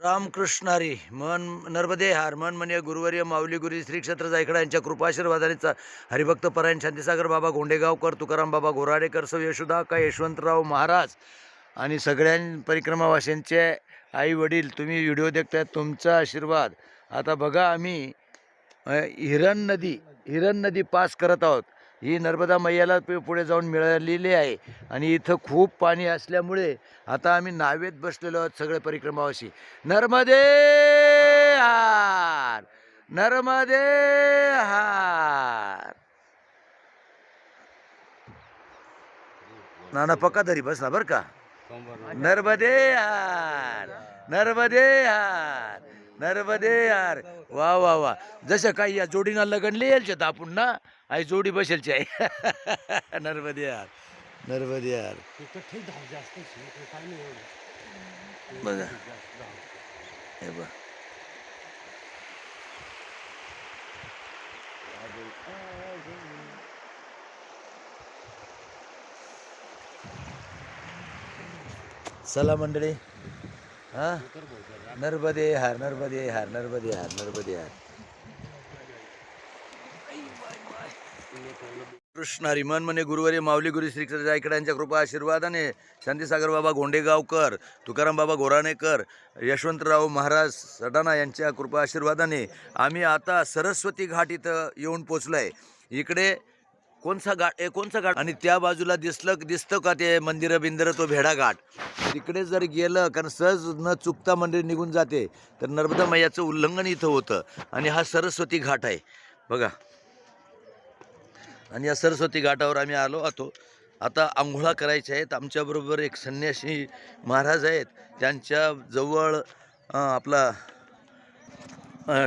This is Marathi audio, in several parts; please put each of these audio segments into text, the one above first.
रामकृष्ण हरी मन नर्मदे हार मन म्हणे गुरुवर्य माऊली गुरी श्री क्षेत्र जायकडा यांच्या कृपाशीर्वादाने हरिभक्त परायण शांतीसागर बाबा गोंडेगावकर तुकाराम बाबा गोराडेकर सौ यशोदा का यशवंतराव महाराज आणि सगळ्या परिक्रमावासींचे आई वडील तुम्ही व्हिडिओ देखताय, तुमचा आशीर्वाद. आता बघा आम्ही हिरण नदी पास करत आहोत. ही नर्मदा मैयाला पुढे जाऊन मिळालेली आहे आणि इथं खूप पाणी असल्यामुळे आता आम्ही नावेत बसलेलो आहोत सगळे परिक्रमावासी. नर्मदे हार नर्मदे हार. नाना पक्का तरी बसला बर का. नर्मदे हार नर्मदे हार नर्मदे हार. वा वा वा. जसं काही या जोडीना लगनले यायचे आपण ना, आई जोडी बसेलची आहे. नर्मदे हार नर्मदे हार. बघा हे बघ. चला मंडळी, हा नर्मदे हार नर्मदे हार नर्मदे हार नर्मदे हार. कृष्ण हरी मन म्हणे गुरुवर्य माऊली गुरु श्री क्षेत्र जायकडा यांच्या कृपा आशीर्वादाने शांतीसागर बाबा गोंडेगावकर तुकाराम बाबा गोराणेकर यशवंतराव महाराज सडाणा यांच्या कृपा आशीर्वादाने आम्ही आता सरस्वती घाट इथं येऊन पोचलोय. इकडे कोणचा घाट आणि त्या बाजूला दिसतं का ते मंदिर बिंदिर, तो भेडा घाट. तिकडे जर गेलं, कारण सहज न चुकता मंदिर निघून जाते, तर नर्मदा मैयाचं उल्लंघन इथं होतं. आणि हा सरस्वती घाट आहे बघा. आणि या सरस्वती घाटावर आम्ही आलो आहोत. आता आंघोळा करायच्या आहेत. आमच्याबरोबर एक संन्यासी महाराज आहेत, त्यांच्या जवळ आपला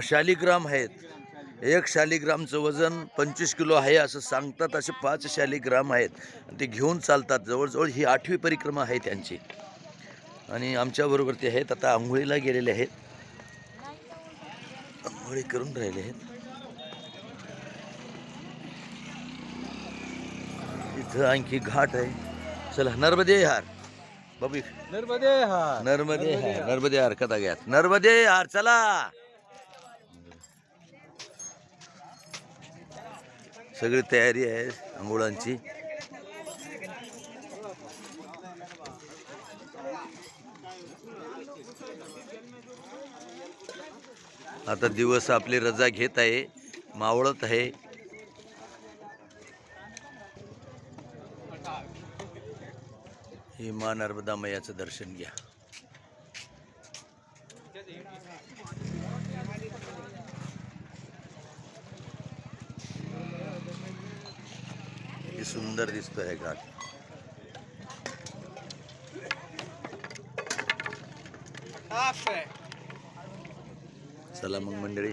शालिग्राम आहेत. एक शालिग्रामचं वजन 25 किलो आहे असं सांगतात. असे 5 शालिग्राम आहेत, ते घेऊन चालतात. जवळजवळ ही 8वी परिक्रमा आहे त्यांची. आणि आमच्याबरोबर ते आहेत. आता आंघोळीला गेलेले आहेत, आंघोळी करून राहिले आहेत. इथं आणखी घाट आहे. चला नर्मदे हार बाबी. नर्मदे हार नर्मदे हार नर्मदे हार कथा घ्या. नर्मदे हार. चला सगळी तयारी आहे आंघोळांची. आता दिवस आपली रजा घेत आहे, मावळत आहे. ही मां नर्मदा मैयाचं दर्शन घ्या. किती सुंदर दिसतोय हे घाट. चला मग मंडळी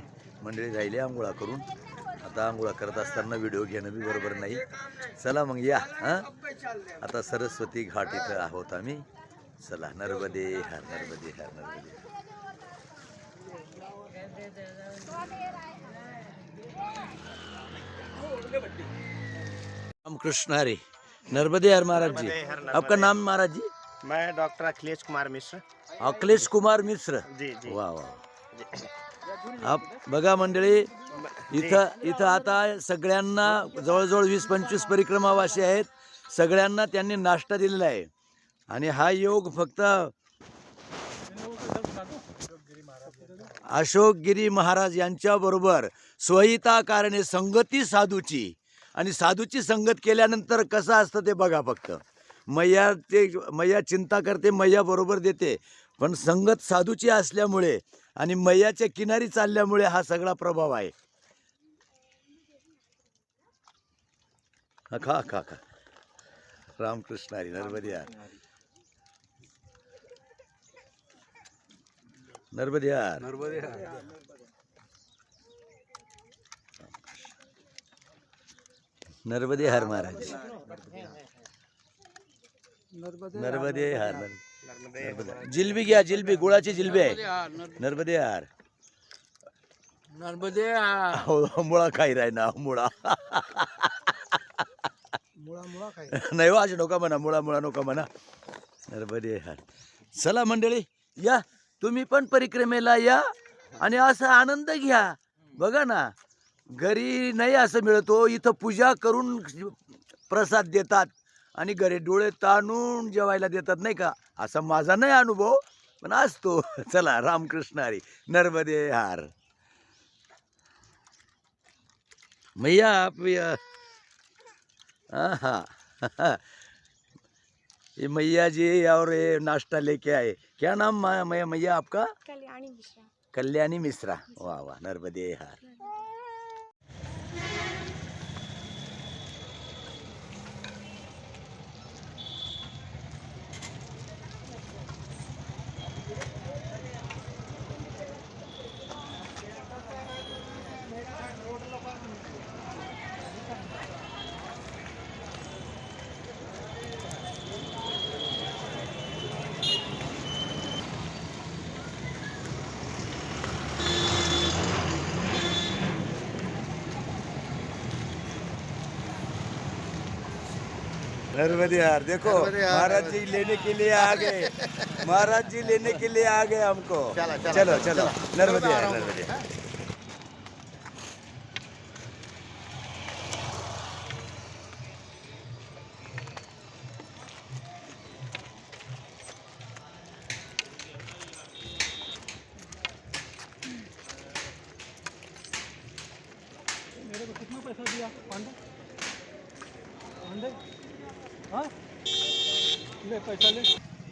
राहिली आंघोळा करून. आता आंघोळा करत असताना व्हिडिओ घेणं बी बरोबर नाही. चला मग या. आता सरस्वती घाट इथं आहोत आम्ही. चला नर्मदे हार नर्मदे हार नर्मदे. रामकृष्ण हरी नर्मदे हार महाराज जी. आपका नाम महाराज जी? मैं डॉक्टर अखिलेश कुमार मिश्र. अखिलेश कुमार मिश्र. जी जी. वा वा. आप बघा मंडळी, इथं आता सगळ्यांना जवळजवळ 20-25 परिक्रमावासी आहेत. सगळ्यांना त्यांनी नाश्ता दिलेला आहे. आणि हा योग फक्त अशोकगिरी महाराज यांच्या बरोबर स्वहिता कारणे संगती साधूची. आणि साधूची संगत केल्यानंतर कसं असतं ते बघा. फक्त मैया चिंता करते, मैया बरोबर देते. पण संगत साधूची असल्यामुळे आणि मैयाच्या किनारी चालल्यामुळे हा सगळा प्रभाव आहे. खा खा खा. रामकृष्ण हरी नर्मदे हार नर्मदे हार नर्मदे हार. नर्मदे हार महाराज. नर्मदे हार. जिलबी घ्या, जिलबी गुळाची जिलबी आहे. नर्मदे हार नर्मदे हार. हो मुळा खाई राय ना. मुळा नाही हो, असे नका म्हणा. मुळा नको म्हणा. नर्मदे हार. चला मंडळी या. तुम्ही पण परिक्रमेला या आणि असा आनंद घ्या. बघा ना, घरी नाही असं मिळतो, इथं पूजा करून प्रसाद देतात आणि घरी डोळे ताणून जेवायला देतात नाही का. असा माझा नाही अनुभव, पण असतो. चला, रामकृष्ण हरी, नर्मदे हार. मैया आप हाँ ये मैया जी और ये नाश्ता लेके आए. क्या नाम मैया आपका? कल्याणी मिश्रा. कल्याणी मिश्रा. वाह वाह, नर्मदे हार. नर्मदे यार, देखो महाराज जी लेने के लिए आ गए. महाराज जी लेने के लिए आ गए हमको. चलो चलो, नर्मदे यार, नर्मदे यार. मेरे को कितना पैसा दिया पांडे? पांडे हाँ ले पैसा ले.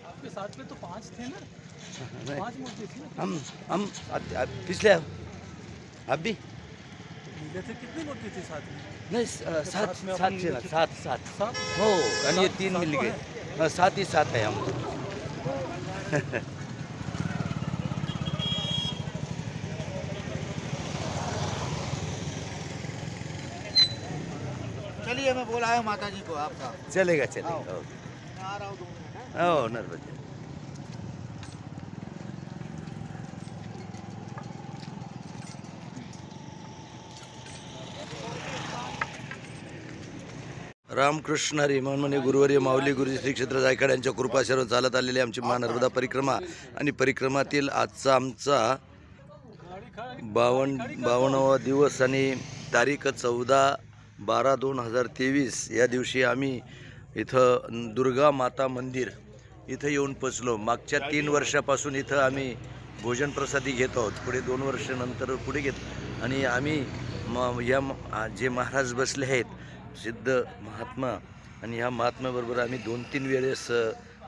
आपके साथ में तो 5 थे ना, 5 मूर्ति थी ना. हम पिछले अब भी मिले थे. कितनी मूर्ति थी साथ में? नहीं, साथ में सात अपन से ना, मिले थे. सात सात सात. हो, आणि ये सात- 3 सात मिल तो गए. है. हाँ, साथ ही साथ है हम. चलिए मैं बुलाया माता जी को आपका. चलेगा चलेगा. हो. मैं आ रहा हूँ 2 मिनट. हो, नर्मदे. रामकृष्ण हरी. मनमने गुरुवर्य माऊली गुरुजी श्री क्षेत्र जायकाड यांच्या कृपाशीर्वाद चालत आलेली आमची नर्मदा परिक्रमा आणि परिक्रमातील आजचा आमचा 52वा दिवस आणि तारीख 14/12/2023 या दिवशी आम्ही इथं दुर्गा माता मंदिर इथं येऊन पोचलो. मागच्या 3 वर्षापासून इथं आम्ही भोजन प्रसादी घेत आहोत. पुढे 2 वर्षानंतर पुढे घेत आणि आम्ही जे महाराज बसले आहेत सिद्ध महात्मा, आणि ह्या महात्म्याबरोबर आम्ही 2-3 वेळेस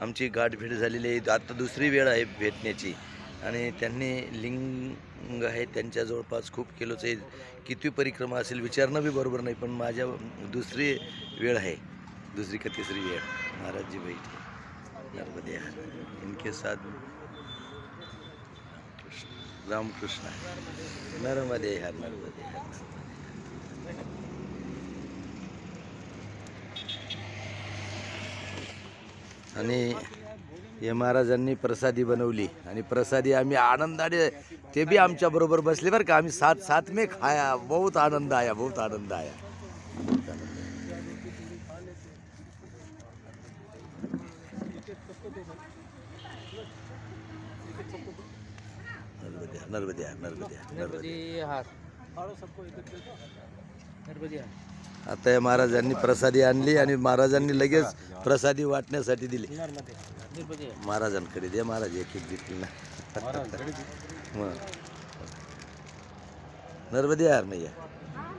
आमची गाठभेट झालेली आहे. आता दुसरी वेळ आहे भेटण्याची. आणि त्यांनी लिंग आहे त्यांच्या जवळपास खूप किलोचं आहे. किती परिक्रमा असेल विचारणं बी बरोबर नाही, पण माझ्या दुसरी वेळ आहे, दुसरी का तिसरी वेळ. महाराज जी बैठे नर्मदे हार. इनके साथ रामकृष्ण नर्मदे हार, नर्मदे हार. आणि हे महाराजांनी प्रसादी बनवली आणि प्रसादी आम्ही आनंदाने, ते भी आमच्या बरोबर बसले बरं का. आम्ही साथ में खाया. बहुत आनंद आया, बहुत आनंद आया. नर्मदे हार, नर्मदे हार, नर्मदे हार. आता या महाराजांनी प्रसादी आणली आणि महाराजांनी लगेच प्रसादी वाटण्यासाठी दिली. महाराजांकडे दे. महाराज एक एक देतील ना. नर्मदे हार मैया,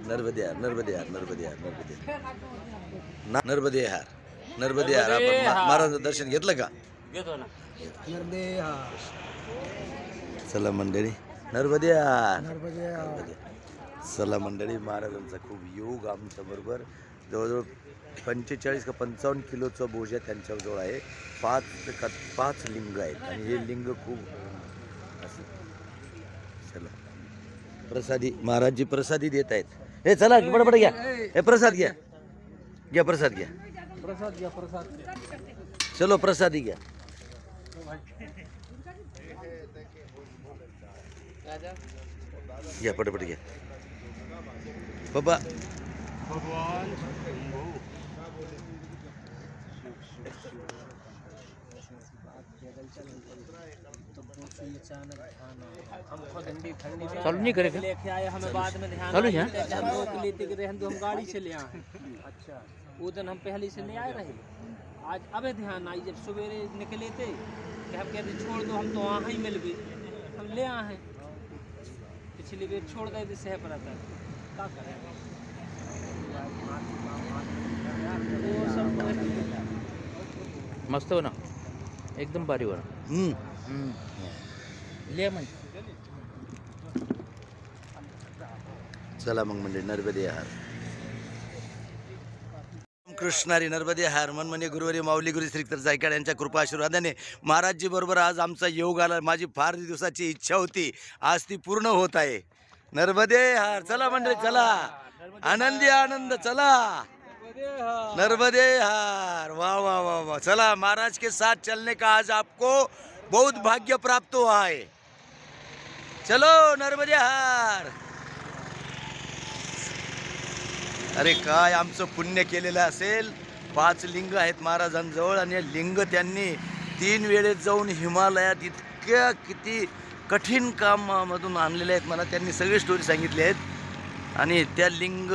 नर्मदे हार, नर्मदे हार, नर्मदे हार, नर्मदे नर्मदे हार, नर्मदे हार. आपण महाराजांचं दर्शन घेतलं का? घेतो ना. नर्मदे हार. चला मंडळी, नर्मदे हार, नर्मदे हार. नर्मदे. चला मंडळी, महाराजांचा खूप योग आमच्या बरोबर. जवळजवळ 45 का 55 किलोचा बोजा त्यांच्याजवळ आहे. 5 लिंग आहेत आणि हे लिंग खूप असं. चला प्रसादी, महाराजजी प्रसादी देत आहेत. हे चला बडबड घ्या. हे प्रसाद घ्या, घ्या प्रसाद घ्या. प्रसाद घ्या. प्रसाद चलो प्रसादी घ्या. घ्या पटपट घ्या बाबा. भगवान हम खुद ठंडी ठंडी में चालू नहीं करेगा लेके आए, हमें बाद में ध्यान चालू है? आया कि हम रोक लेते कि रहने दो, हम गाड़ी से ले आए। अच्छा, वो दिन हम पहले से ले आए रहे, आज अब ध्यान आई जब सवेरे निकले थे कि हम कहते छोड़ दो, हम तो वहाँ ही मिल गए, हम ले आए हैं। पिछली बार छोड़ गए थे सह पर आता क्या करें, वो सब मस्त हो ना, एकदम भारी हो ना. ले मग. चला मग म्हणजे नर्मदे हार कृष्णारी नर्मदे हार मनमने गुरुवारी माऊली गुरु श्री जायकाड यांच्या कृपा आशीर्वादाने महाराजजी बरोबर आज आमचा योग आला. माझी फार दिवसाची इच्छा होती, आज ती पूर्ण होत आहे. नर्मदे हार. चला मंडळी चला, आनंदी आनंद. चला नर्मदे हार. वाह वाह वाह वाह. चला, महाराज के साथ चलने का आज आपको बहुत भाग्य प्राप्त हुआ है. चलो नर्मदे हार. अरे काय आमचं पुण्य केलेलं असेल. 5 लिंग आहेत महाराजांजवळ आणि लिंग त्यांनी 3 वेळेस जाऊन हिमालयात इतक्या किती कठीण कामामधून आणलेले आहेत. मला त्यांनी सगळी स्टोरी सांगितली आहेत. आणि त्या लिंग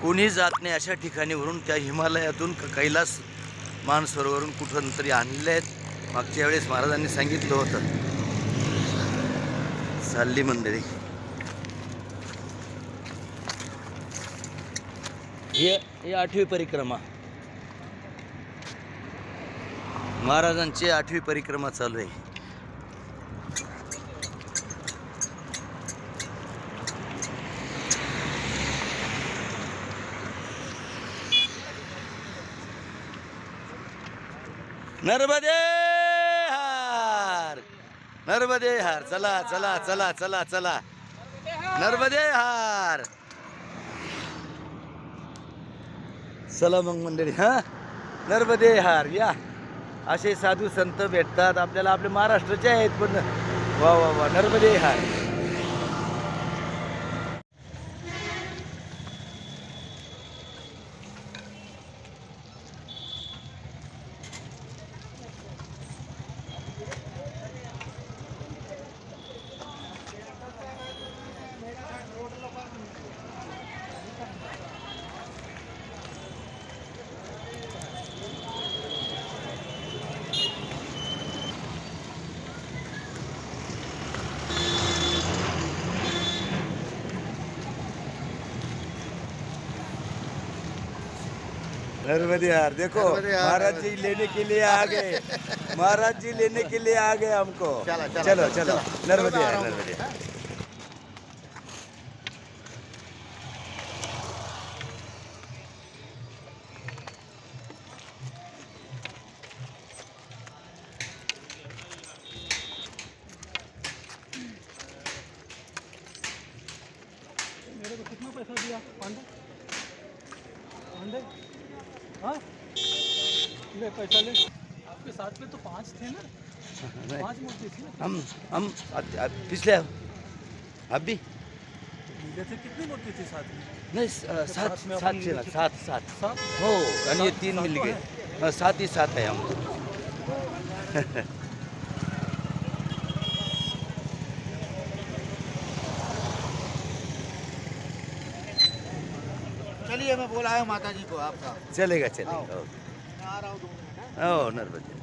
कोणी जात नाही अशा ठिकाणीवरून त्या हिमालयातून कैलास मानसरोवरून कुठून तरी आणले आहेत. मागच्या वेळेस महाराजांनी सांगितलं होतं. चालली मंडळी. हे 8वी परिक्रमा, महाराजांची 8वी परिक्रमा चालू आहे. नर्मदे हार. नर्मदे हार. चला चला चला चला चला नर्मदे हार. चला मग मंडळी. हा नर्मदे हार. या असे साधू संत भेटतात आपल्याला, आपले महाराष्ट्राचे आहेत पण. वा वा वा. नर्मदे हार. नर्मदे हार. देखो महाराज जी लेने के लिए आ गए. महाराज जी लेने के लिए आ गए हमको. चलो चलो नर्मदे हार. नर्मदे हार. मेरे को कितना पैसा दिया पांडे? पांडे हाँ ले पैसा ले. आपके साथ में तो 5 थे ना, 5 मूर्ति थी ना. हम पिछले अब भी लिए थे. कितनी मूर्ति थी साथ में? नहीं. सात थे ना. 7 हो. आणि ये 3 मिल गए. 7 ही 7 है हम. चलिए मैं बोला है माता जी को आपका. चलेगा चलेगा. आ रहा हूँ 2 मिनट. हो नर्मदे.